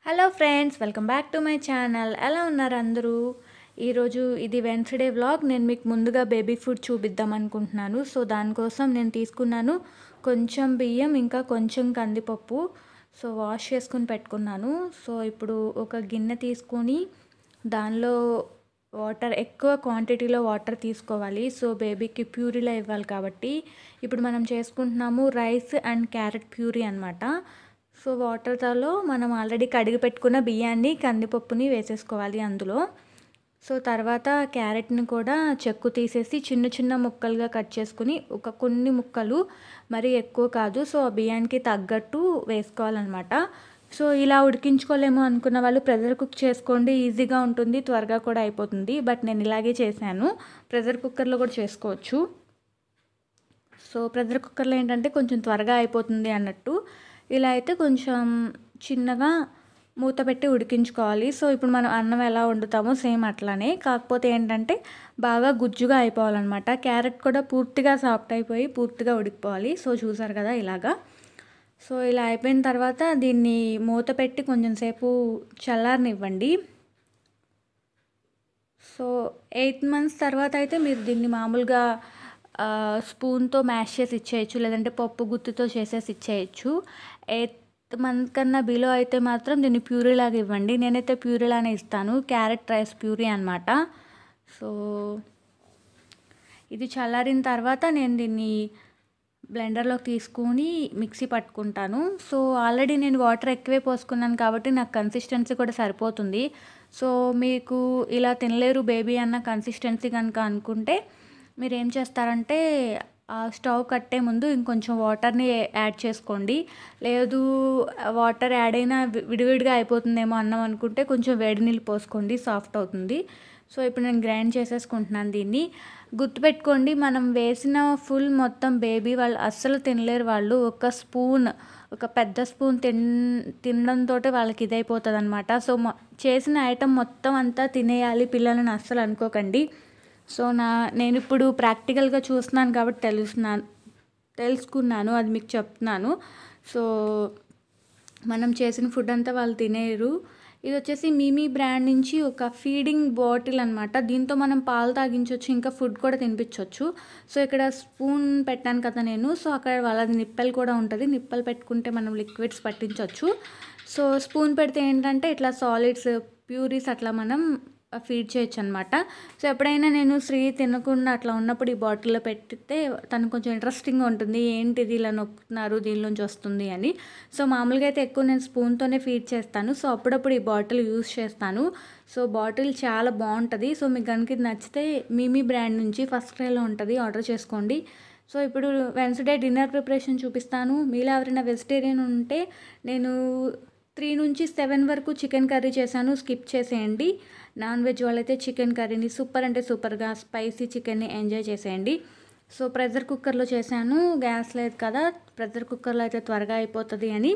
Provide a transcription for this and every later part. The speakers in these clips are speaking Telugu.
Hello friends, welcome back to my channel. ఎలా ఉన్నారు అందరూ? ఈరోజు ఇది వెన్స్డే వ్లాగ్. నేను మీకు ముందుగా బేబీ ఫుడ్ చూపిద్దాం అనుకుంటున్నాను. సో దానికోసం నేను తీసుకున్నాను కొంచెం బియ్యం, ఇంకా కొంచెం కందిపప్పు. సో వాష్ చేసుకుని పెట్టుకున్నాను. సో ఇప్పుడు ఒక గిన్నె తీసుకొని దానిలో వాటర్, ఎక్కువ క్వాంటిటీలో వాటర్ తీసుకోవాలి. సో బేబీకి ప్యూరీలో ఇవ్వాలి కాబట్టి ఇప్పుడు మనం చేసుకుంటున్నాము రైస్ అండ్ క్యారెట్ ప్యూరీ అనమాట. సో వాటర్లో మనం ఆల్రెడీ కడిగి పెట్టుకున్న బియ్యాన్ని, కందిపప్పుని వేసేసుకోవాలి అందులో. సో తర్వాత క్యారెట్ని కూడా చెక్కు తీసేసి చిన్న చిన్న ముక్కలుగా కట్ చేసుకుని, కొన్ని ముక్కలు మరి ఎక్కువ కాదు, సో ఆ బియ్యానికి తగ్గట్టు వేసుకోవాలన్నమాట. సో ఇలా ఉడికించుకోలేము అనుకున్న వాళ్ళు ప్రెషర్ కుక్ చేసుకోండి, ఈజీగా ఉంటుంది, త్వరగా కూడా అయిపోతుంది. బట్ నేను ఇలాగే చేశాను. ప్రెషర్ కుక్కర్లో కూడా చేసుకోవచ్చు. సో ప్రెషర్ కుక్కర్లో ఏంటంటే కొంచెం త్వరగా అయిపోతుంది అన్నట్టు. ఇలా అయితే కొంచెం చిన్నగా మూత పెట్టి ఉడికించుకోవాలి. సో ఇప్పుడు మనం అన్నం ఎలా వండుతామో సేమ్ అట్లానే, కాకపోతే ఏంటంటే బాగా గుజ్జుగా అయిపోవాలన్నమాట. క్యారెట్ కూడా పూర్తిగా సాఫ్ట్ అయిపోయి పూర్తిగా ఉడికిపోవాలి. సో చూసారు కదా ఇలాగా. సో ఇలా అయిపోయిన తర్వాత దీన్ని మూత పెట్టి కొంచెం సేపు చల్లారనివ్వండి. సో 8 months తర్వాత అయితే మీరు దీన్ని మామూలుగా స్పూన్తో మ్యాష్ చేసి ఇచ్చేయచ్చు, లేదంటే పప్పు గుత్తితో చేసేసి ఇచ్చేయచ్చు. 8 month కన్నా బిలో అయితే మాత్రం దీన్ని ప్యూరీ లాగా ఇవ్వండి. నేనైతే ప్యూరీలానే ఇస్తాను, క్యారెట్ రైస్ ప్యూరీ అనమాట. సో ఇది చల్లారిన తర్వాత నేను దీన్ని బ్లెండర్లోకి తీసుకొని మిక్సీ పట్టుకుంటాను. సో ఆల్రెడీ నేను వాటర్ ఎక్కువే పోసుకున్నాను కాబట్టి నాకు కన్సిస్టెన్సీ కూడా సరిపోతుంది. సో మీకు ఇలా తినలేరు బేబీ అన్న కన్సిస్టెన్సీ కనుక అనుకుంటే మీరు ఏం చేస్తారంటే స్టవ్ కట్టే ముందు ఇంకొంచెం వాటర్ని యాడ్ చేసుకోండి. లేదు వాటర్ యాడ్ అయినా విడివిడిగా అయిపోతుందేమో అన్నం అనుకుంటే కొంచెం వేడి నీళ్ళు పోసుకోండి, సాఫ్ట్ అవుతుంది. సో ఇప్పుడు నేను గ్రైండ్ చేసేసుకుంటున్నాను దీన్ని. గుర్తుపెట్టుకోండి, మనం వేసిన ఫుల్ మొత్తం బేబీ వాళ్ళు అస్సలు తినలేరు. వాళ్ళు ఒక పెద్ద స్పూన్ తినడంతో వాళ్ళకి ఇదైపోతుంది అనమాట. సో చేసిన ఐటెం మొత్తం అంతా తినేయాలి పిల్లలని అస్సలు అనుకోకండి. సో నేను ఇప్పుడు ప్రాక్టికల్గా చూస్తున్నాను కాబట్టి తెలుసుకున్నాను, అది మీకు చెప్తున్నాను. సో మనం చేసిన ఫుడ్ అంతా వాళ్ళు తినేరు. ఇది వచ్చేసి మిమీ బ్రాండ్ నుంచి ఒక ఫీడింగ్ బాటిల్ అనమాట. దీంతో మనం పాలు తాగించవచ్చు, ఇంకా ఫుడ్ కూడా తినిపించవచ్చు. సో ఇక్కడ స్పూన్ పెట్టాను కదా నేను, సో అక్కడ వాళ్ళది నిప్పలు కూడా ఉంటుంది. నిప్పలు పెట్టుకుంటే మనం లిక్విడ్స్ పట్టించవచ్చు. సో స్పూన్ పెడితే ఏంటంటే ఇట్లా సాలిడ్స్, ప్యూరీస్ అట్లా మనం ఫీడ్ చేయొచ్చు అనమాట. సో ఎప్పుడైనా నేను తినకుండా అట్లా ఉన్నప్పుడు ఈ బాటిల్లో పెట్టితే తను కొంచెం ఇంట్రెస్టింగ్గా ఉంటుంది, ఏంటిది ఇలా నొక్కుతున్నారు దీనిలోంచి వస్తుంది అని. సో మామూలుగా అయితే ఎక్కువ నేను స్పూన్తోనే ఫీడ్ చేస్తాను. సో అప్పుడప్పుడు ఈ బాటిల్ యూస్ చేస్తాను. సో బాటిల్ చాలా బాగుంటుంది. సో మీకు కనుక ఇది నచ్చితే మిమీ బ్రాండ్ నుంచి ఫస్ట్ క్రైలో ఉంటుంది, ఆర్డర్ చేసుకోండి. సో ఇప్పుడు వెన్స్డే డిన్నర్ ప్రిపరేషన్ చూపిస్తాను. మీలో ఎవరైనా వెజిటేరియన్ ఉంటే నేను 3 నుంచి 7 వరకు చికెన్ కర్రీ చేశాను, స్కిప్ చేసేయండి. నాన్ వెజ్ వాళ్ళైతే చికెన్ కర్రీని సూపర్ అంటే సూపర్గా స్పైసీ చికెన్ని ఎంజాయ్ చేసేయండి. సో ప్రెషర్ కుక్కర్లో చేశాను, గ్యాస్ లేదు కదా, ప్రెషర్ కుక్కర్లో అయితే త్వరగా అయిపోతుంది అని.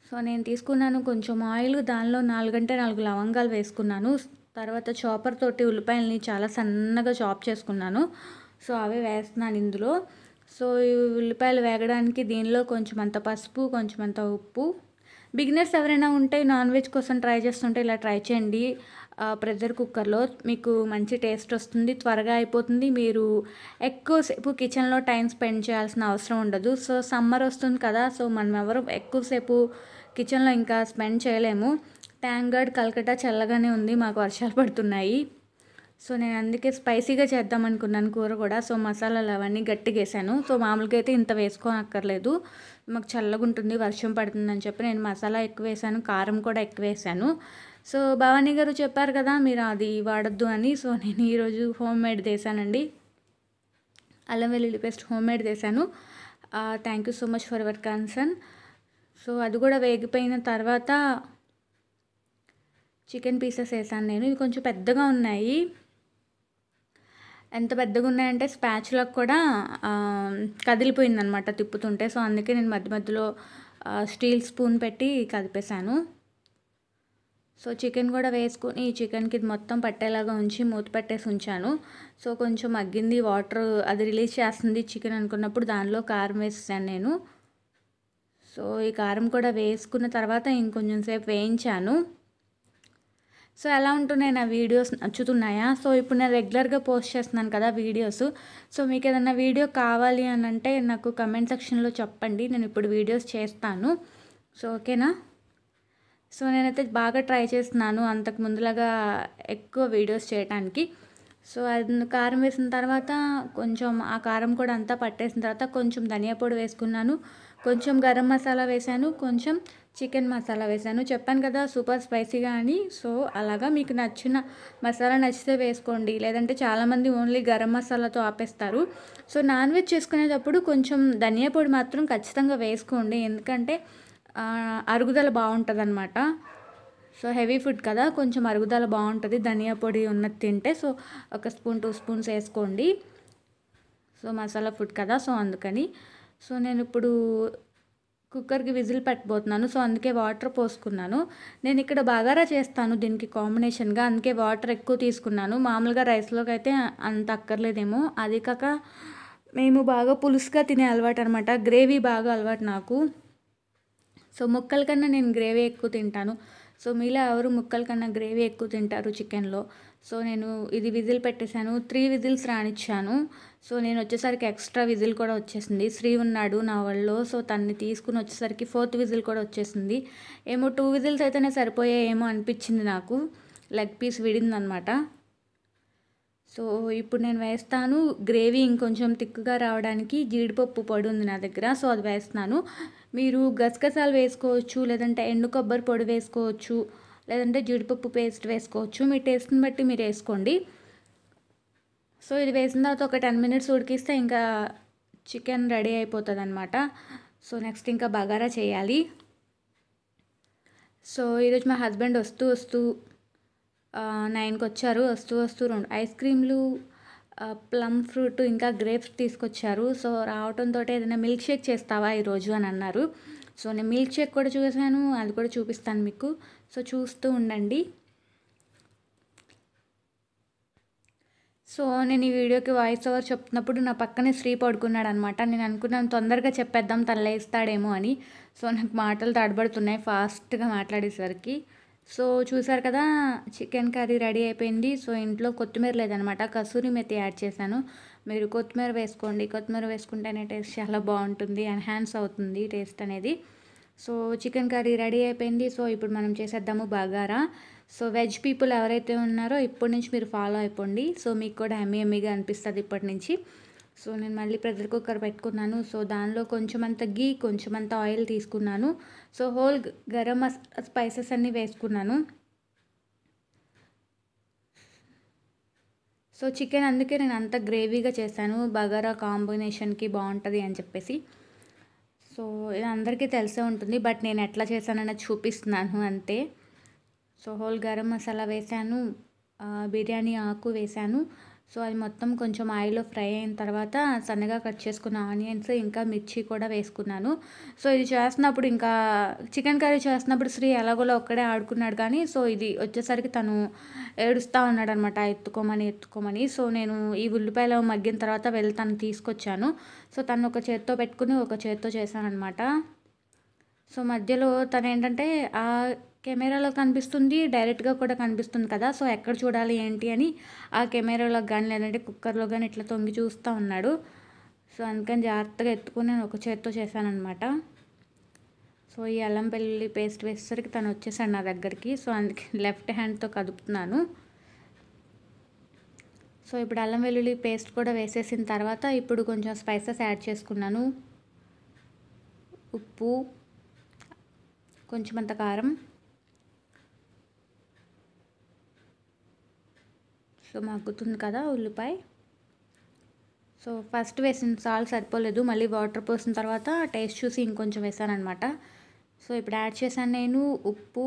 సో నేను తీసుకున్నాను కొంచెం ఆయిల్, దానిలో 4 లవంగాలు వేసుకున్నాను. తర్వాత చాపర్ తోటి ఉల్లిపాయలని చాలా సన్నగా చాప్ చేసుకున్నాను. సో అవే వేస్తున్నాను ఇందులో. సో ఈ ఉల్లిపాయలు వేగడానికి దీనిలో కొంచెం అంత పసుపు, కొంచెం అంత ఉప్పు. బిగినర్స్ ఎవరైనా ఉంటే నాన్ వెజ్ కోసం ట్రై చేస్తుంటే ఇలా ట్రై చేయండి. ప్రెషర్ కుక్కర్లో మీకు మంచి టేస్ట్ వస్తుంది, త్వరగా అయిపోతుంది. మీరు ఎక్కువసేపు కిచెన్లో టైం స్పెండ్ చేయాల్సిన అవసరం ఉండదు. సో సమ్మర్ వస్తుంది కదా, సో మనం ఎవరు ఎక్కువసేపు కిచెన్లో ఇంకా స్పెండ్ చేయలేము. థ్యాంక్ గాడ్ కలకట్టా చల్లగానే ఉంది, మాకు వర్షాలు పడుతున్నాయి. సో నేను అందుకే స్పైసీగా చేద్దాం అనుకున్నాను కూర కూడా. సో మసాలాలు అవన్నీ గట్టిగా వేసాను. సో మామూలుగా అయితే ఇంత వేసుకోనక్కర్లేదు, మాకు చల్లగా ఉంటుంది, వర్షం పడుతుందని చెప్పి నేను మసాలా ఎక్కువ వేసాను, కారం కూడా ఎక్కువ వేసాను. సో భవానీ గారు చెప్పారు కదా మీరు అది వాడద్దు అని. సో నేను ఈరోజు హోమ్ మేడ్ చేశానండి, అల్లం వెల్లుల్లి పేస్ట్ హోమ్ మేడ్ చేశాను. Thank you so much for your concern. So అది కూడా వేగిపోయిన తర్వాత చికెన్ పీసెస్ వేసాను నేను. ఇవి కొంచెం పెద్దగా ఉన్నాయి. ఎంత పెద్దగా ఉన్నాయంటే స్పాచులకు కూడా కదిలిపోయిందనమాట తిప్పుతుంటే. సో అందుకే నేను మధ్య మధ్యలో స్టీల్ స్పూన్ పెట్టి కదిపేశాను. సో చికెన్ కూడా వేసుకొని చికెన్కి ఇది మొత్తం పట్టేలాగా ఉంచి మూత పెట్టేసి ఉంచాను. సో కొంచెం మగ్గింది, వాటర్ అది రిలీజ్ చేస్తుంది చికెన్ అనుకున్నప్పుడు దానిలో కారం వేసాను నేను. సో ఈ కారం కూడా వేసుకున్న తర్వాత ఇంకొంచెం సేపు వేయించాను. సో ఎలా ఉంటున్నాయి నా వీడియోస్, నచ్చుతున్నాయా? సో ఇప్పుడు నేను రెగ్యులర్గా పోస్ట్ చేస్తున్నాను కదా వీడియోస్. సో మీకు ఏదైనా వీడియో కావాలి అని అంటే నాకు కమెంట్ సెక్షన్లో చెప్పండి, నేను ఇప్పుడు వీడియోస్ చేస్తాను. సో ఓకేనా? సో నేనైతే బాగా ట్రై చేస్తున్నాను అంతకు ముందులాగా ఎక్కువ వీడియోస్ చేయడానికి. సో అది కారం వేసిన తర్వాత కొంచెం ఆ కారం కూడా అంతా పట్టేసిన తర్వాత కొంచెం ధనియా పొడి వేసుకున్నాను, కొంచెం గరం మసాలా వేసాను, కొంచెం చికెన్ మసాలా వేసాను. చెప్పాను కదా సూపర్ స్పైసీగా అని. సో అలాగా మీకు నచ్చిన మసాలా నచ్చితే వేసుకోండి, లేదంటే చాలామంది ఓన్లీ గరం మసాలాతో ఆపేస్తారు. సో నాన్ వెజ్ చేసుకునేటప్పుడు కొంచెం ధనియా పొడి మాత్రం ఖచ్చితంగా వేసుకోండి, ఎందుకంటే అరుగుదల బాగుంటుందన్నమాట. సో హెవీ ఫుడ్ కదా, కొంచెం అరుగుదల బాగుంటుంది ధనియా పొడి ఉన్నది తింటే. సో 1 స్పూన్ 2 స్పూన్స్ వేసుకోండి. సో మసాలా ఫుడ్ కదా, సో అందుకని. సో నేను ఇప్పుడు కుక్కర్కి విజిల్ పెట్టబోతున్నాను. సో అందుకే వాటర్ పోసుకున్నాను. నేను ఇక్కడ బగారా చేస్తాను దీనికి కాంబినేషన్గా, అందుకే వాటర్ ఎక్కువ తీసుకున్నాను. మామూలుగా రైస్లోకి అయితే అంత అక్కర్లేదేమో. అది కాక మేము బాగా పులుసుగా తినే అలవాటు అనమాట, గ్రేవీ బాగా అలవాటు నాకు. సో ముక్కల కన్నా నేను గ్రేవీ ఎక్కువ తింటాను. సో మీలో ఎవరు ముక్కల కన్నా గ్రేవీ ఎక్కువ తింటారు చికెన్లో? సో నేను ఇది విజిల్ పెట్టేశాను, 3 విజిల్స్ రానిచ్చాను. సో నేను వచ్చేసరికి ఎక్స్ట్రా విజిల్ కూడా వచ్చేసింది. శ్రీ ఉన్నాడు నా వాళ్ళలో, సో తన్ని తీసుకుని వచ్చేసరికి 4th విజిల్ కూడా వచ్చేసింది. ఏమో 2 విజిల్స్ అయితేనే సరిపోయాయేమో అనిపించింది నాకు, లెగ్ పీస్ విడిందనమాట. సో ఇప్పుడు నేను వేస్తాను గ్రేవీ ఇంకొంచెం తిక్కుగా రావడానికి జీడిపప్పు పొడి ఉంది నా దగ్గర, సో అది వేస్తున్నాను. మీరు గసగసాలు వేసుకోవచ్చు, లేదంటే ఎండు కొబ్బరి పొడి వేసుకోవచ్చు, లేదంటే జీడిపప్పు పేస్ట్ వేసుకోవచ్చు, మీ టేస్ట్ని బట్టి మీరు వేసుకోండి. సో ఇది వేసిన తర్వాత ఒక 10 మినిట్స్ ఉడికిస్తే ఇంకా చికెన్ రెడీ అయిపోతుంది అనమాట. సో నెక్స్ట్ ఇంకా బగారా చేయాలి. సో ఈరోజు మా హస్బెండ్ వస్తూ 9కి వచ్చారు. వస్తూ 2 ఐస్ క్రీమ్లు, ప్లమ్ ఫ్రూట్ ఇంకా గ్రేప్స్ తీసుకొచ్చారు. సో రావడంతో ఏదైనా మిల్క్ షేక్ చేస్తావా ఈరోజు అని అన్నారు. సో నేను మిల్క్ షేక్ కూడా చూసాను, అది కూడా చూపిస్తాను మీకు. సో చూస్తూ ఉండండి. సో నేను ఈ వీడియోకి వాయిస్ ఓవర్ చెప్తున్నప్పుడు నా పక్కనే శ్రీ పడుకున్నాడు అనమాట. నేను అనుకున్నాను తొందరగా చెప్పేద్దాం తను లేస్తాడేమో అని. సో నాకు మాటలు తడబడుతున్నాయి ఫాస్ట్గా మాట్లాడేసరికి. సో చూసారు కదా చికెన్ కర్రీ రెడీ అయిపోయింది. సో ఇంట్లో కొత్తిమీర లేదనమాట, కసూరి మెతి యాడ్ చేశాను. మీరు కొత్తిమీర వేసుకోండి, కొత్తిమీర వేసుకుంటేనే టేస్ట్ చాలా బాగుంటుంది, ఎన్హాన్స్ అవుతుంది టేస్ట్ అనేది. సో చికెన్ కర్రీ రెడీ అయిపోయింది. సో ఇప్పుడు మనం చేసేద్దాము బగారా. సో వెజ్ పీపుల్ ఎవరైతే ఉన్నారో ఇప్పటి నుంచి మీరు ఫాలో అయిపోండి. సో మీకు కూడా ఎమ్మీగా అనిపిస్తుంది ఇప్పటి నుంచి. సో నేను మళ్ళీ ప్రెషర్ కుక్కర్ పెట్టుకున్నాను. సో దానిలో కొంచెం అంత గీ, కొంచెం అంత ఆయిల్ తీసుకున్నాను. So whole garam masala spices అన్నీ వేసుకున్నాను. సో చికెన్ అందుకే నేను అంత గ్రేవీగా చేశాను, బగారా కాంబినేషన్కి బాగుంటుంది అని చెప్పేసి. సో ఇది అందరికీ తెలిసే ఉంటుంది, బట్ నేను ఎట్లా చేశానన్నది చూపిస్తున్నాను అంతే. సో హోల్ గరం మసాలా వేసాను, బిర్యానీ ఆకు వేసాను. సో అది మొత్తం కొంచెం ఆయిల్లో ఫ్రై అయిన తర్వాత సన్నగా కట్ చేసుకున్న ఆనియన్స్ ఇంకా మిర్చి కూడా వేసుకున్నాను. సో ఇది చేస్తున్నప్పుడు ఇంకా చికెన్ కర్రీ చేస్తున్నప్పుడు శ్రీ ఎలాగోలా ఒక్కడే ఆడుకున్నాడు, కానీ సో ఇది వచ్చేసరికి తను ఏడుస్తూ ఉన్నాడు అనమాట, ఎత్తుకోమని. సో నేను ఈ ఉల్లిపాయలు మగ్గిన తర్వాత వెళ్ళి తను తీసుకొచ్చాను. సో తను ఒక చేత్తో పెట్టుకుని ఒక చేత్తో చేశాను అనమాట. సో మధ్యలో తను ఏంటంటే ఆ కెమెరాలో కనిపిస్తుంది, డైరెక్ట్గా కూడా కనిపిస్తుంది కదా, సో ఎక్కడ చూడాలి ఏంటి అని ఆ కెమెరాలో కానీ లేదంటే కుక్కర్లో కానీ ఇట్లా తొంగి చూస్తూ ఉన్నాడు. సో అందుకని జాగ్రత్తగా ఎత్తుకుని నేను ఒక చేత్తో చేశానమాట. సో ఈ అల్లం వెల్లుల్లి పేస్ట్ వేసేసరికి తను వచ్చేసాడు నా దగ్గరికి. సో అందుకే లెఫ్ట్ హ్యాండ్తో కదుపుతున్నాను. సో ఇప్పుడు అల్లం వెల్లుల్లి పేస్ట్ కూడా వేసేసిన తర్వాత ఇప్పుడు కొంచెం స్పైసెస్ యాడ్ చేసుకున్నాను. ఉప్పు, కొంచెం అంత కారం, సో మగ్గుతుంది కదా ఉల్లిపాయ. సో ఫస్ట్ వేసిన సాల్ట్ సరిపోలేదు, మళ్ళీ వాటర్ పోసిన తర్వాత టేస్ట్ చూసి ఇంకొంచెం వేసాను అనమాట. సో ఇప్పుడు యాడ్ చేశాను నేను ఉప్పు,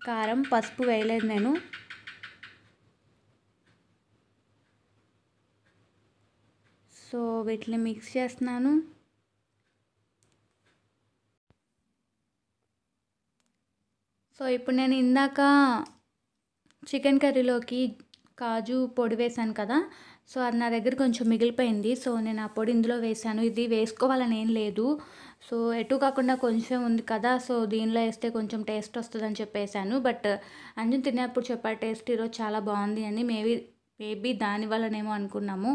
కారం, పసుపు వేయలేదు నేను. సో వీటిని మిక్స్ చేస్తున్నాను. సో ఇప్పుడు నేను ఇందాక చికెన్ కర్రీలోకి కాజు పొడి వేసాను కదా, సో అది నా దగ్గర కొంచెం మిగిలిపోయింది. సో నేను ఆ పొడి ఇందులో వేశాను. ఇది వేసుకోవాలని ఏం లేదు. సో ఎటు కాకుండా కొంచెం ఉంది కదా! సో దీనిలో ఏస్తే కొంచెం టేస్ట్ వస్తదని చెప్పేసాను. బట్ అంజున్ తినేప్పుడు చెప్పాడు టేస్ట్ ఈరోజు చాలా బావుంది అని. మేబీ దాని వల్లనేమో అనుకున్నాము.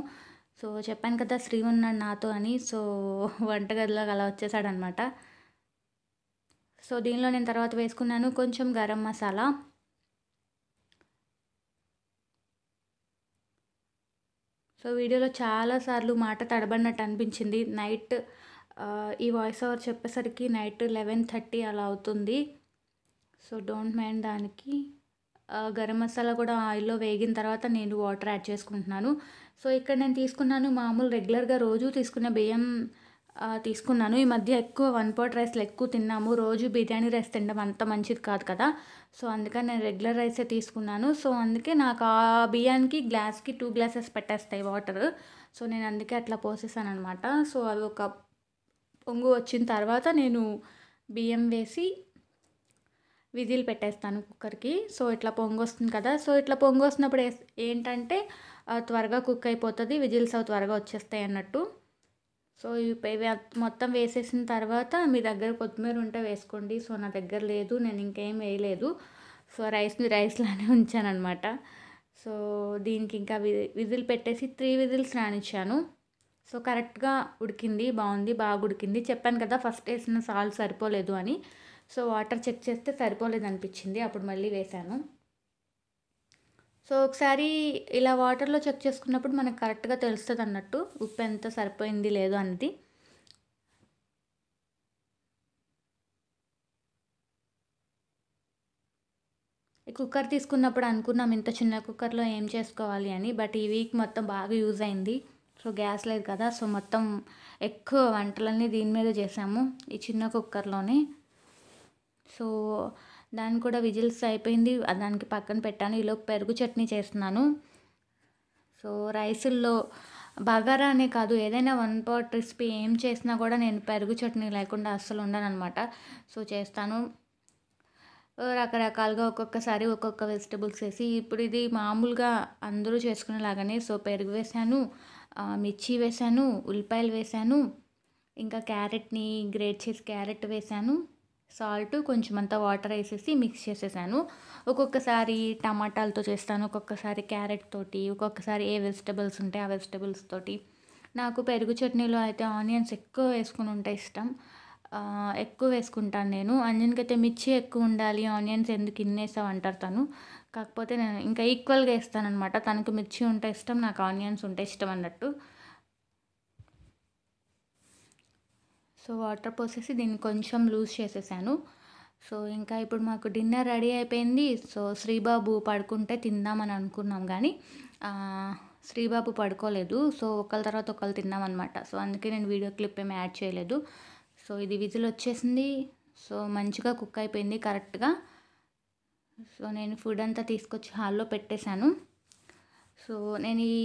సో చెప్పాను కదా! శ్రీ ఉన్నాడు నాతో అని. సో వంటగదిలోకి అలా వచ్చేసాడనమాట. సో దీనిలో నేను తర్వాత వేసుకున్నాను కొంచెం గరం మసాలా. సో వీడియోలో చాలా సార్లు మాట తడబడినట్టు అనిపించింది. నైట్ ఈ వాయిస్ ఓవర్ చెప్పేసరికి నైట్ 11:30 అలా అవుతుంది. సో డోంట్ మైండ్ దానికి. గరం మసాలా కూడా ఆయిల్‌లో వేగిన తర్వాత నేను వాటర్ యాడ్ చేసుకుంటున్నాను. సో ఇక్కడ నేను తీసుకున్నాను మామూలు రెగ్యులర్‌గా రోజు తీసుకునే బియ్యం తీసుకున్నాను. ఈ మధ్య ఎక్కువ వన్ పాట్ రైస్‌లు ఎక్కువ తిన్నాము. రోజు బిర్యానీ రైస్ తినడం అంత మంచిది కాదు కదా! సో అందుకని నేను రెగ్యులర్ రైసే తీసుకున్నాను. సో అందుకే నాకు ఆ బియ్యానికి గ్లాస్‌కి 2 గ్లాసెస్ పట్టేస్తాయి వాటర్. సో నేను అందుకే అట్లా పోసేసాననమాట. సో అవి ఒక పొంగు వచ్చిన తర్వాత నేను బియ్యం వేసి విజిల్ పెట్టేస్తాను కుక్కర్‌కి. సో ఇట్లా పొంగొస్తుంది కదా! సో ఇట్లా పొంగొస్తున్నప్పుడు ఏంటంటే త్వరగా కుక్ అయిపోతది. విజిల్స్ అవి త్వరగా వచ్చేస్తాయి అన్నట్టు. సో ఇవి మొత్తం వేసేసిన తర్వాత మీ దగ్గర కొత్తిమీర ఉంటే వేసుకోండి. సో నా దగ్గర లేదు. నేను ఇంకేం వేయలేదు. సో రైస్‌ని రైస్‌లానే ఉంచాననమాట. సో దీనికి ఇంకా విజిల్ పెట్టేసి 3 విజిల్స్ రానిచ్చాను. సో కరెక్ట్‌గా ఉడికింది. బావుంది. బాగా ఉడికింది. చెప్పాను కదా! ఫస్ట్ ఏసిన సాల్ట్ సరిపోలేదు అని. సో వాటర్ చెక్ చేస్తే సరిపోలేదనిపించింది. అప్పుడు మళ్ళీ వేశాను. సో ఒకసారి ఇలా వాటర్‌లో చెక్ చేసుకున్నప్పుడు మనకు కరెక్ట్‌గా తెలుస్తదన్నట్టు. ఉప్పు ఎంత సరిపోయింది లేదో అనేది. ఈ కుక్కర్ తీసుకున్నప్పుడు అనుకున్నాం ఇంత చిన్న కుక్కర్‌లో ఏం చేసుకోవాలి అని. బట్ ఈ వీక్ మొత్తం బాగా యూజ్ అయింది. సో గ్యాస్ లేదు కదా! సో మొత్తం ఎక్కువ వంటలన్నీ దీని మీద చేసాము. ఈ చిన్న కుక్కర్‌లోనే. సో దానికి కూడా విజిల్స్ అయిపోయింది. దానికి పక్కన పెట్టాను. ఈలోపు పెరుగు చట్నీ చేస్తున్నాను. సో రైసుల్లో బగారా అనే కాదు ఏదైనా వన్ పాట్ రెసిపీ ఏం చేసినా కూడా నేను పెరుగు చట్నీ లేకుండా అస్సలు ఉండననమాట. సో చేస్తాను. రకరకాలుగా ఒక్కొక్కసారి ఒక్కొక్క వెజిటబుల్స్ వేసి ఇప్పుడు ఇది మామూలుగా అందరూ చేసుకునేలాగానే. సో పెరుగు వేశాను, మిర్చి వేశాను, ఉల్లిపాయలు వేశాను, ఇంకా క్యారెట్‌ని గ్రేట్ చేసి క్యారెట్ వేశాను. సాల్ట్ కొంచెం అంతా వాటర్ వేసేసి మిక్స్ చేసేసాను. ఒక్కొక్కసారి టమాటాలతో చేస్తాను. ఒక్కొక్కసారి క్యారెట్ తోటి, ఒక్కొక్కసారి ఏ వెజిటబుల్స్ ఉంటే ఆ వెజిటబుల్స్ తోటి. నాకు పెరుగు చట్నీలో అయితే ఆనియన్స్ ఎక్కువ వేసుకొని ఉంటే ఇష్టం. ఎక్కువ వేసుకుంటాను నేను. అంజన్‌కైతే మిర్చి ఎక్కువ ఉండాలి. ఆనియన్స్ ఎందుకు ఇన్నేసావు అంటారు తను. కాకపోతే నేను ఇంకా ఈక్వల్‌గా ఏస్తాననమాట. తనకు మిర్చి ఉంటే ఇష్టం. నాకు ఆనియన్స్ ఉంటే ఇష్టం అన్నట్టు. సో వాటర్ పోసేసి దీన్ని కొంచెం లూజ్ చేసేసాను. సో ఇంకా ఇప్పుడు మాకు డిన్నర్ రెడీ అయిపోయింది. సో శ్రీబాబు పడుకుంటే తిందామని అనుకున్నాం కానీ శ్రీబాబు పడుకోలేదు. సో ఒకళ్ళ తర్వాత ఒకళ్ళు తిన్నామన్నమాట. సో అందుకే నేను వీడియో క్లిప్ ఏమి యాడ్ చేయలేదు. సో ఇది విజిల్ వచ్చేసింది. సో మంచిగా కుక్ అయిపోయింది కరెక్ట్‌గా. సో నేను ఫుడ్ అంతా తీసుకొచ్చి హాల్‌లో పెట్టేశాను. సో నేను ఈ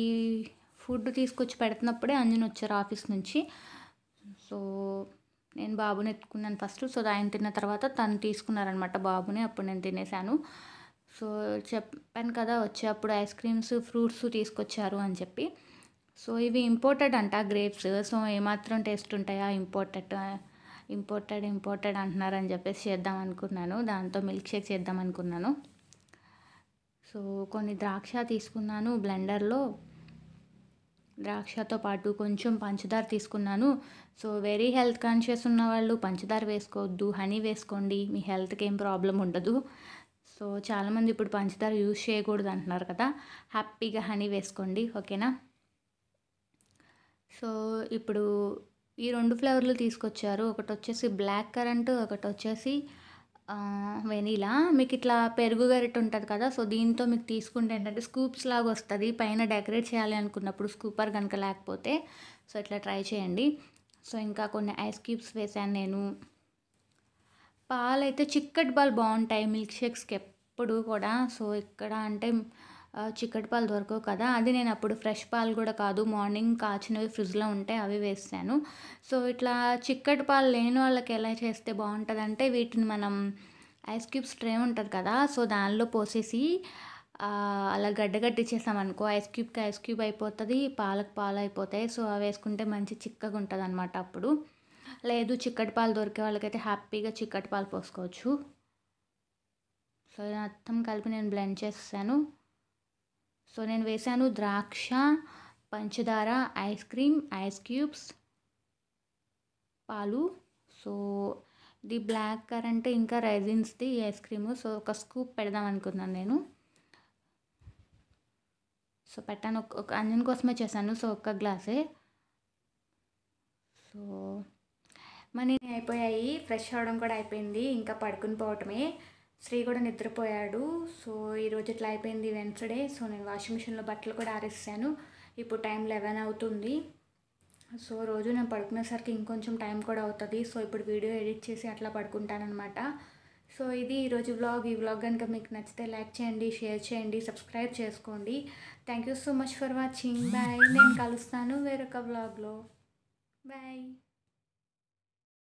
ఫుడ్ తీసుకొచ్చి పెడుతున్నప్పుడే అంజన్ వచ్చారు ఆఫీస్ నుంచి. సో నేను బాబుని ఎత్తుకున్నాను ఫస్ట్. సో ఆయన తిన్న తర్వాత తను తీసుకున్నారనమాట బాబుని. అప్పుడు నేను తినేసాను. సో చెప్పాను కదా వచ్చేప్పుడు ఐస్ క్రీమ్స్, ఫ్రూట్స్ తీసుకొచ్చారు అని చెప్పి. సో ఇవి ఇంపోర్టెడ్ అంట గ్రేప్స్. సో ఏమాత్రం టేస్ట్ ఉంటాయా ఇంపోర్టెడ్ అంటున్నారని చెప్పేసి చేద్దాం అనుకున్నాను. దాంతో మిల్క్ షేక్ చేద్దాం అనుకున్నాను. సో కొన్ని ద్రాక్ష తీసుకున్నాను బ్లెండర్‌లో. ద్రాక్షతో పాటు కొంచెం పంచదార తీసుకున్నాను. సో వెరీ హెల్త్ కాన్షియస్ ఉన్నవాళ్ళు పంచదార వేసుకోవద్దు. హనీ వేసుకోండి. మీ హెల్త్‌కి ఏం ప్రాబ్లమ్ ఉండదు. సో చాలామంది ఇప్పుడు పంచదార యూజ్ చేయకూడదు అంటున్నారు కదా! హ్యాపీగా హనీ వేసుకోండి. ఓకేనా? సో ఇప్పుడు ఈ 2 ఫ్లేవర్లు తీసుకొచ్చారు. ఒకటొచ్చేసి బ్లాక్ కరెంట్, ఒకటొచ్చేసి వెనీలా. మీకు ఇట్లా పెరుగు గరిటె ఉంటుంది కదా! సో దీంతో మీకు తీసుకుంటే ఏంటంటే స్కూప్స్ లాగా వస్తది. పైన డెకరేట్ చేయాలి అనుకున్నప్పుడు స్కూపర్ కనుక లేకపోతే సో ఇట్లా ట్రై చేయండి. సో ఇంకా కొన్ని ఐస్ క్యూబ్స్ వేశాను నేను. పాలైతే చిక్కటి పాలు బావుంటాయి మిల్క్ షేక్స్‌కి ఎప్పుడు కూడా. సో ఇక్కడ అంటే చిక్కటి పాలు దొరకవు కదా! అది నేను అప్పుడు ఫ్రెష్ పాలు కూడా కాదు మార్నింగ్ కాచినవి ఫ్రిడ్జ్‌లో ఉంటే అవి వేసాను. సో ఇట్లా చిక్కటి పాలు లేని వాళ్ళకి ఎలా చేస్తే బావుంటదంటే వీటిని మనం ఐస్ క్యూబ్స్ ట్రే ఉంటది కదా! సో దానిలో పోసేసి అలా గడ్డగట్టించేసామనుకో ఐస్ క్యూబ్కి ఐస్ క్యూబ్ అయిపోతుంది, పాలకు పాలు అయిపోతాయి. సో అవి వేసుకుంటే మంచి చిక్కగా ఉంటుంది అనమాట. అప్పుడు లేదు చిక్కటి పాలు దొరికే వాళ్ళకైతే హ్యాపీగా చిక్కటి పాలు పోసుకోవచ్చు. సో ఇది మొత్తం కలిపి నేను బ్లెండ్ చేసాను. సో నేను వేసాను ద్రాక్ష, పంచదార, ఐస్ క్రీమ్, ఐస్ క్యూబ్స్, పాలు. సో ఇది బ్లాక్ కరెంట్ ఇంకా రైజిన్స్ది ఐస్ క్రీము. సో ఒక స్కూప్ పెడదాం అనుకున్నాను నేను. సో పెట్టాను, ఒక అంజన్ కోసమే చేశాను. సో ఒక్క గ్లాసే. సో మనీ అయిపోయాయి, ఫ్రెష్ అవ్వడం కూడా అయిపోయింది, ఇంకా పడుకుని పోవటమే. శ్రీ కూడా నిద్రపోయాడు. సో ఈరోజు ఇట్లా అయిపోయింది వెన్స్డే. సో నేను వాషింగ్ మిషన్లో బట్టలు కూడా ఆరేసాను. ఇప్పుడు టైం 11 అవుతుంది. సో రోజు నేను పడుకునేసరికి ఇంకొంచెం టైం కూడా అవుతుంది. సో ఇప్పుడు వీడియో ఎడిట్ చేసి అట్లా పడుకుంటానమాట. సో ఇది ఈరోజు వ్లాగ్. ఈ వ్లాగ్ కనుక మీకు నచ్చితే లైక్ చేయండి, షేర్ చేయండి, సబ్స్క్రైబ్ చేసుకోండి. Thank you so much for watching. Bye. నేను కలుస్తాను వేరొక వ్లాగ్లో. బాయ్.